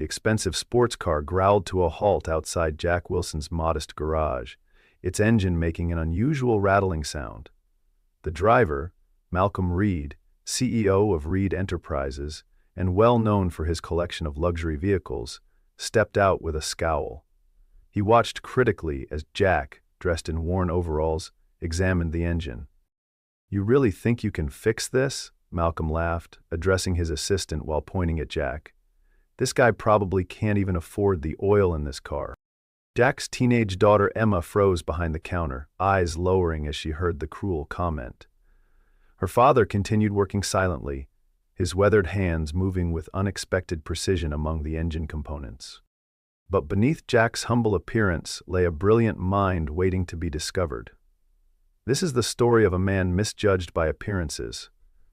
The expensive sports car growled to a halt outside Jack Wilson's modest garage, its engine making an unusual rattling sound. The driver, Malcolm Reed, CEO of Reed Enterprises, and well known for his collection of luxury vehicles, stepped out with a scowl. He watched critically as Jack, dressed in worn overalls, examined the engine. "You really think you can fix this?" Malcolm laughed, addressing his assistant while pointing at Jack. "This guy probably can't even afford the oil in this car." Jack's teenage daughter Emma froze behind the counter, eyes lowering as she heard the cruel comment. Her father continued working silently, his weathered hands moving with unexpected precision among the engine components. But beneath Jack's humble appearance lay a brilliant mind waiting to be discovered. This is the story of a man misjudged by appearances,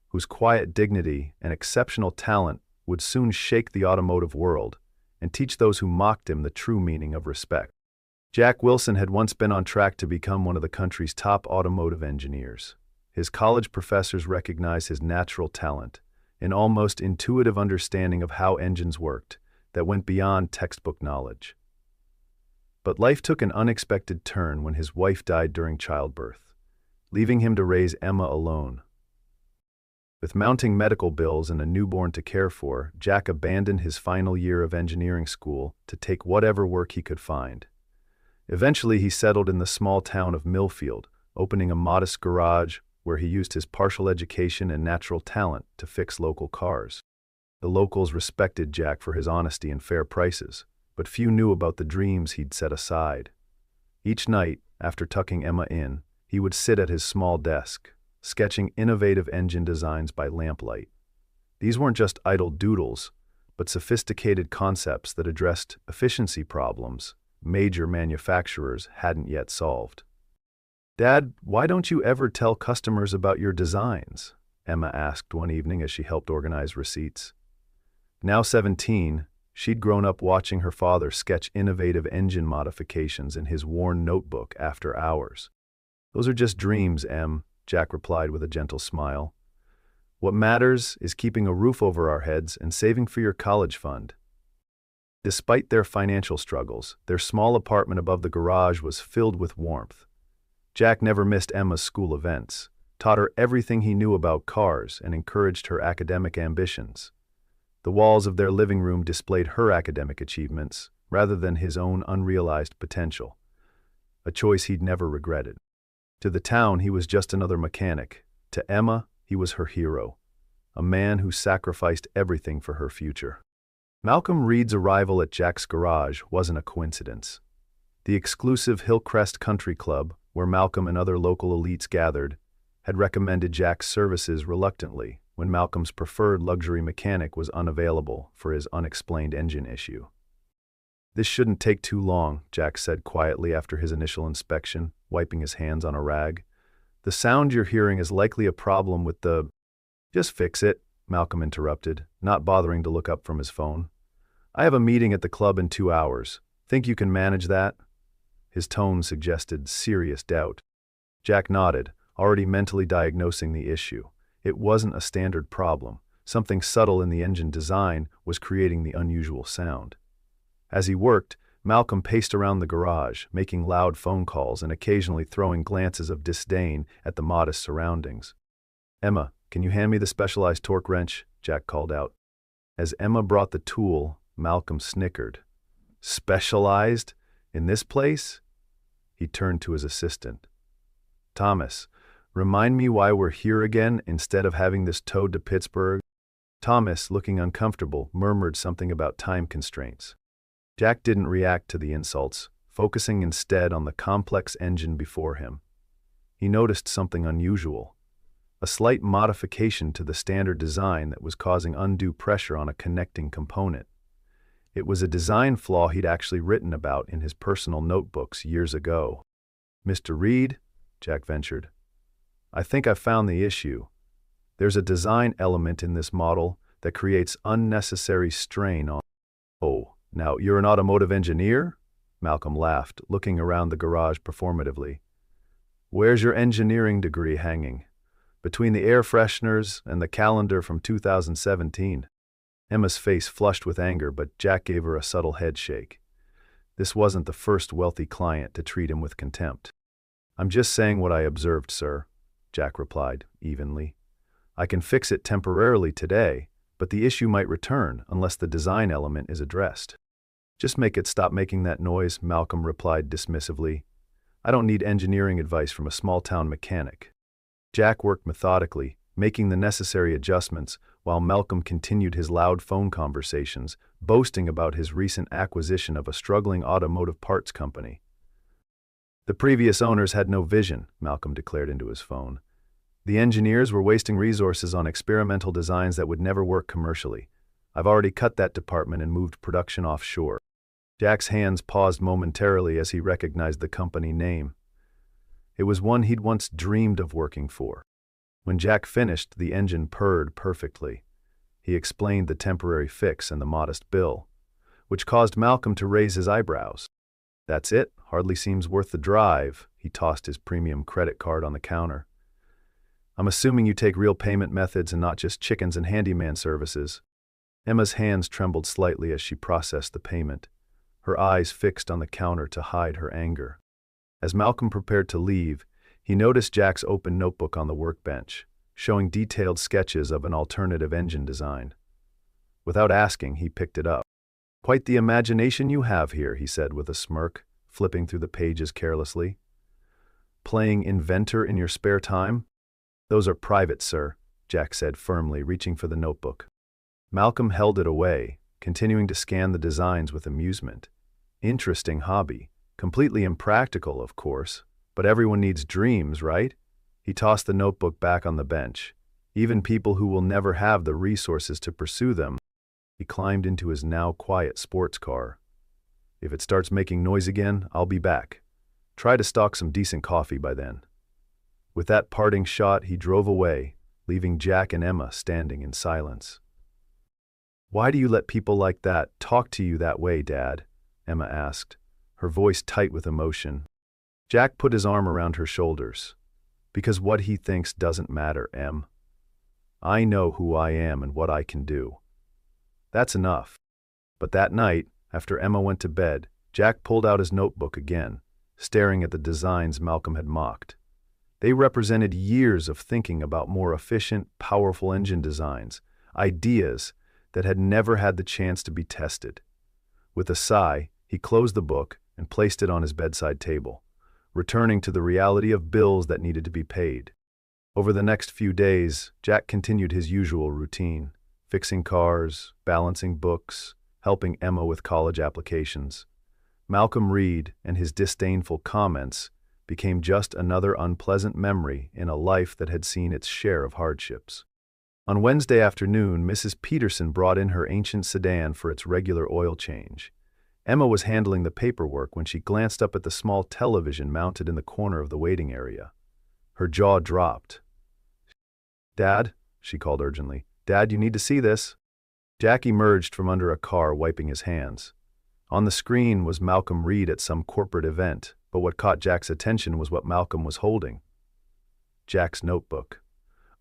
whose quiet dignity and exceptional talent would soon shake the automotive world and teach those who mocked him the true meaning of respect. Jack Wilson had once been on track to become one of the country's top automotive engineers. His college professors recognized his natural talent, an almost intuitive understanding of how engines worked that went beyond textbook knowledge. But life took an unexpected turn when his wife died during childbirth, leaving him to raise Emma alone. With mounting medical bills and a newborn to care for, Jack abandoned his final year of engineering school to take whatever work he could find. Eventually, he settled in the small town of Millfield, opening a modest garage where he used his partial education and natural talent to fix local cars. The locals respected Jack for his honesty and fair prices, but few knew about the dreams he'd set aside. Each night, after tucking Emma in, he would sit at his small desk, sketching innovative engine designs by lamplight. These weren't just idle doodles, but sophisticated concepts that addressed efficiency problems major manufacturers hadn't yet solved. "Dad, why don't you ever tell customers about your designs?" Emma asked one evening as she helped organize receipts. Now 17, she'd grown up watching her father sketch innovative engine modifications in his worn notebook after hours. "Those are just dreams, Em," Jack replied with a gentle smile. "What matters is keeping a roof over our heads and saving for your college fund." Despite their financial struggles, their small apartment above the garage was filled with warmth. Jack never missed Emma's school events, taught her everything he knew about cars, and encouraged her academic ambitions. The walls of their living room displayed her academic achievements, rather than his own unrealized potential, a choice he'd never regretted. To the town, he was just another mechanic. To Emma, he was her hero, a man who sacrificed everything for her future. Malcolm Reed's arrival at Jack's garage wasn't a coincidence. The exclusive Hillcrest Country Club, where Malcolm and other local elites gathered, had recommended Jack's services reluctantly when Malcolm's preferred luxury mechanic was unavailable for his unexplained engine issue. "This shouldn't take too long," Jack said quietly after his initial inspection, wiping his hands on a rag. "The sound you're hearing is likely a problem with the—" "Just fix it," Malcolm interrupted, not bothering to look up from his phone. "I have a meeting at the club in 2 hours. Think you can manage that?" His tone suggested serious doubt. Jack nodded, already mentally diagnosing the issue. It wasn't a standard problem. Something subtle in the engine design was creating the unusual sound. As he worked, Malcolm paced around the garage, making loud phone calls and occasionally throwing glances of disdain at the modest surroundings. "Emma, can you hand me the specialized torque wrench?" Jack called out. As Emma brought the tool, Malcolm snickered. "Specialized? In this place?" He turned to his assistant. "Thomas, remind me why we're here again instead of having this towed to Pittsburgh." Thomas, looking uncomfortable, murmured something about time constraints. Jack didn't react to the insults, focusing instead on the complex engine before him. He noticed something unusual, a slight modification to the standard design that was causing undue pressure on a connecting component. It was a design flaw he'd actually written about in his personal notebooks years ago. "Mr. Reed," Jack ventured, "I think I've found the issue. There's a design element in this model that creates unnecessary strain on—" "Oh, now you're an automotive engineer?" Malcolm laughed, looking around the garage performatively. "Where's your engineering degree hanging? Between the air fresheners and the calendar from 2017. Emma's face flushed with anger, but Jack gave her a subtle head shake. This wasn't the first wealthy client to treat him with contempt. "I'm just saying what I observed, sir," Jack replied, evenly. "I can fix it temporarily today, but the issue might return unless the design element is addressed." "Just make it stop making that noise," Malcolm replied dismissively. "I don't need engineering advice from a small-town mechanic." Jack worked methodically, making the necessary adjustments, while Malcolm continued his loud phone conversations, boasting about his recent acquisition of a struggling automotive parts company. "The previous owners had no vision," Malcolm declared into his phone. "The engineers were wasting resources on experimental designs that would never work commercially. I've already cut that department and moved production offshore." Jack's hands paused momentarily as he recognized the company name. It was one he'd once dreamed of working for. When Jack finished, the engine purred perfectly. He explained the temporary fix and the modest bill, which caused Malcolm to raise his eyebrows. "That's it, hardly seems worth the drive." He tossed his premium credit card on the counter. "I'm assuming you take real payment methods and not just chickens and handyman services." Emma's hands trembled slightly as she processed the payment, her eyes fixed on the counter to hide her anger. As Malcolm prepared to leave, he noticed Jack's open notebook on the workbench, showing detailed sketches of an alternative engine design. Without asking, he picked it up. "Quite the imagination you have here," he said with a smirk, flipping through the pages carelessly. "Playing inventor in your spare time?" "Those are private, sir," Jack said firmly, reaching for the notebook. Malcolm held it away, continuing to scan the designs with amusement. Interesting hobby. Completely impractical, of course, but everyone needs dreams, right? He tossed the notebook back on the bench. Even people who will never have the resources to pursue them. He climbed into his now quiet sports car. "If it starts making noise again, I'll be back. Try to stock some decent coffee by then." With that parting shot, he drove away, leaving Jack and Emma standing in silence. "Why do you let people like that talk to you that way, Dad?" Emma asked, her voice tight with emotion. Jack put his arm around her shoulders. "Because what he thinks doesn't matter, Em. I know who I am and what I can do. That's enough." But that night, after Emma went to bed, Jack pulled out his notebook again, staring at the designs Malcolm had mocked. They represented years of thinking about more efficient, powerful engine designs, ideas that had never had the chance to be tested. With a sigh, he closed the book and placed it on his bedside table, returning to the reality of bills that needed to be paid. Over the next few days, Jack continued his usual routine, fixing cars, balancing books, helping Emma with college applications. Malcolm Reed and his disdainful comments became just another unpleasant memory in a life that had seen its share of hardships. On Wednesday afternoon, Mrs. Peterson brought in her ancient sedan for its regular oil change. Emma was handling the paperwork when she glanced up at the small television mounted in the corner of the waiting area. Her jaw dropped. "Dad," she called urgently. "Dad, you need to see this." Jack emerged from under a car, wiping his hands. On the screen was Malcolm Reed at some corporate event, but what caught Jack's attention was what Malcolm was holding. Jack's notebook,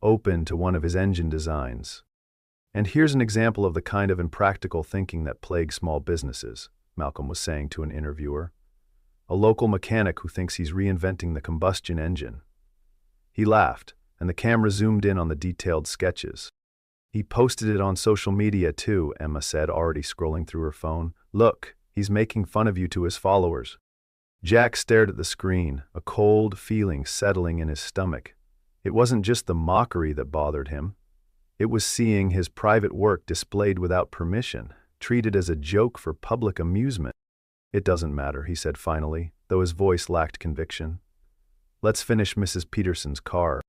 open to one of his engine designs. "And here's an example of the kind of impractical thinking that plagues small businesses," Malcolm was saying to an interviewer. "A local mechanic who thinks he's reinventing the combustion engine." He laughed, and the camera zoomed in on the detailed sketches. "He posted it on social media too," Emma said, already scrolling through her phone. "Look, he's making fun of you to his followers." Jack stared at the screen, a cold feeling settling in his stomach. It wasn't just the mockery that bothered him. It was seeing his private work displayed without permission, treated as a joke for public amusement. "It doesn't matter," he said finally, though his voice lacked conviction. "Let's finish Mrs. Peterson's car."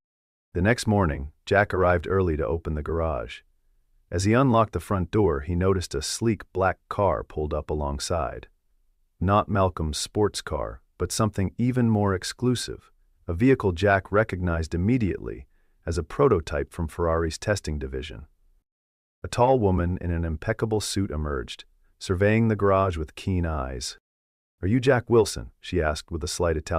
The next morning, Jack arrived early to open the garage. As he unlocked the front door, he noticed a sleek black car pulled up alongside. Not Malcolm's sports car, but something even more exclusive, a vehicle Jack recognized immediately as a prototype from Ferrari's testing division. A tall woman in an impeccable suit emerged, surveying the garage with keen eyes. "Are you Jack Wilson?" she asked with a slight Italian